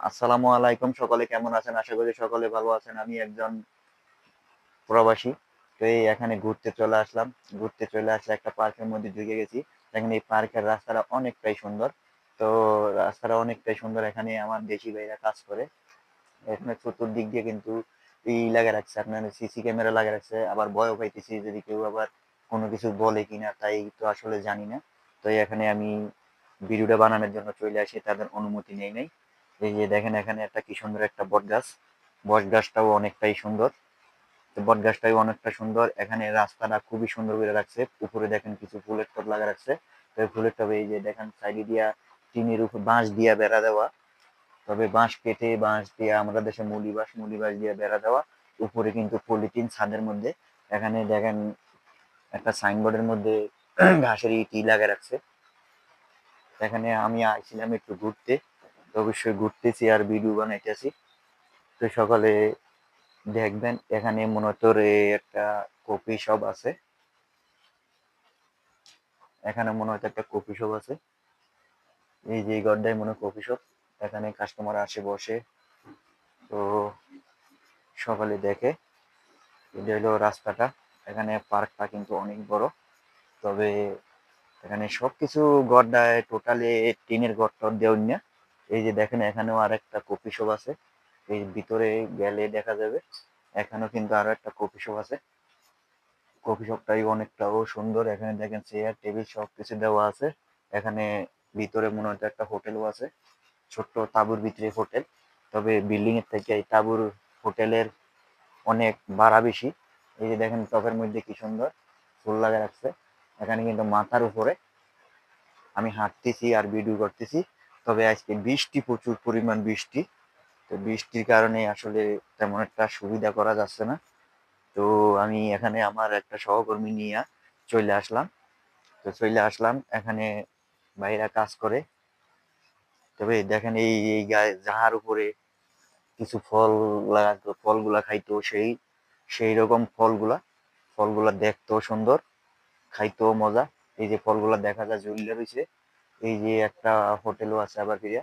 আসসালামু আলাইকুম। সকলে কেমন আছেন? আশা করি সকলে ভালো আছেন। আমি একজন প্রবাসী। তো এই এখানে ঘুরতে চলে আসলাম। ঘুরতে চলে আসলে একটা পার্কের মধ্যে ঢুকে গেছি। দেখেন এই পার্কের রাস্তাটা অনেকটাই সুন্দর। তো রাস্তাটা অনেকটাই সুন্দর। এখানে আমার দেশি ভাইরা কাজ করে। এখানে চতুর্দিক দিয়ে কিন্তু লাগা রাখছে, আপনার সিসি ক্যামেরা লাগা রাখছে। আবার ভয়ও পাইতেছি যদি কেউ আবার কোনো কিছু বলে কিনা, তাই তো আসলে জানি না। তো এখানে আমি ভিডিওটা বানানোর জন্য চলে আসি, তাদের অনুমতি নেই নাই। এই যে দেখেন এখানে একটা কি সুন্দর একটা বট গাছ। বট গাছটাও অনেকটাই সুন্দর। তো বট গাছটাও অনেকটা সুন্দর। এখানে রাস্তাটা খুবই সুন্দর করে রাখছে। উপরে দেখেন কিছু ফুলের টব লাগা রাখছে। তো এই ফুলের টবে এই যে দেখেন সাইডে দিয়া টিনের উপর বাঁশ দিয়া বেড়া দেওয়া। তবে বাঁশ কেটে বাঁশ দিয়ে, আমরা দেশে মুলি বাঁশ দিয়ে বেড়া দেওয়া। উপরে কিন্তু পলিথিন ছাদের মধ্যে। এখানে দেখেন একটা সাইনবোর্ডের মধ্যে ঘাসের ইটি লাগা রাখছে। এখানে আমি আইছিলাম একটু ঘুরতে। তো অবশ্যই ঘুরতেছি আর ভিডিও বানাইতেছি। তো সকালে দেখবেন এখানে মূলত একটা কফি শপ আছে। এখানে মনে হয় একটা কফি শপ আছে। এই যে গড্ডায় মনে হয় কফি শপ। এখানে কাস্টমার আসে বসে। তো সকালে দেখে এটা হলো রাস্তাটা। এখানে পার্কটা কিন্তু অনেক বড়। তবে এখানে সবকিছু গড্ডায় টোটালি টিনের ঘর টর দেওয়া না। এই যে দেখেন এখানেও আর একটা কফি শপ আছে। এই ভিতরে গেলে দেখা যাবে এখানেও কিন্তু আরো একটা কফি শপ আছে। কফি শপটাই অনেকটাও সুন্দর। এখানে দেখেন চেয়ার টেবিল সব কিছু দেওয়া আছে। এখানে ভিতরে মনে হয় একটা হোটেলও আছে। ছোট্ট তাঁবুর ভিতরে হোটেল। তবে বিল্ডিং এর থেকে এই তাঁবুর হোটেলের অনেক ভাড়া বেশি। এই যে দেখেন টবের মধ্যে কি সুন্দর ফুল লাগা রাখছে। এখানে কিন্তু মাথার উপরে আমি হাঁটতেছি আর ভিডিও করতেছি। তবে আজকে বৃষ্টি, প্রচুর পরিমাণ বৃষ্টি। তো বৃষ্টির কারণে আসলে তেমন একটা সুবিধা করা যাচ্ছে না। তো আমি এখানে আমার একটা সহকর্মী নিয়ে চলে আসলাম। তো চলে আসলাম এখানে ভাইরা কাজ করে। তবে দেখেন এই এই গায়ে যাহার উপরে কিছু ফল লাগাতো, ফলগুলা খাইতো সেই সেই রকম ফলগুলা। ফলগুলা দেখতেও সুন্দর, খাইতেও মজা। এই যে ফলগুলা দেখা যায় ঝুলে রয়েছে। এই যে একটা হোটেলও আছে আবার ফিরিয়া।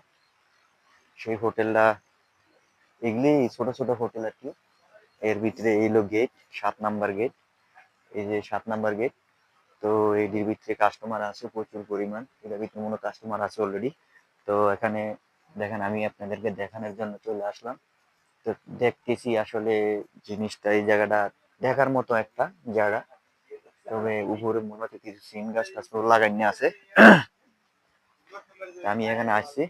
সেই হোটেলটা, এগুলি ছোট ছোট হোটেল আর কি। এর ভিতরে এইলো গেট, 7 নাম্বার গেট। এই যে 7 নাম্বার গেট। তো এটির ভিতরে কাস্টমার আছে প্রচুর পরিমাণ। এটার ভিতরে মনে কাস্টমার আছে অলরেডি। তো এখানে দেখেন আমি আপনাদেরকে দেখানোর জন্য চলে আসলাম। তো দেখতেছি আসলে জিনিসটা, এই জায়গাটা দেখার মতো একটা জায়গা। তবে উপরে মনে হচ্ছে কিছু সিম গাছ টাছ লাগাইনি আছে। আমি এখানে আসছি।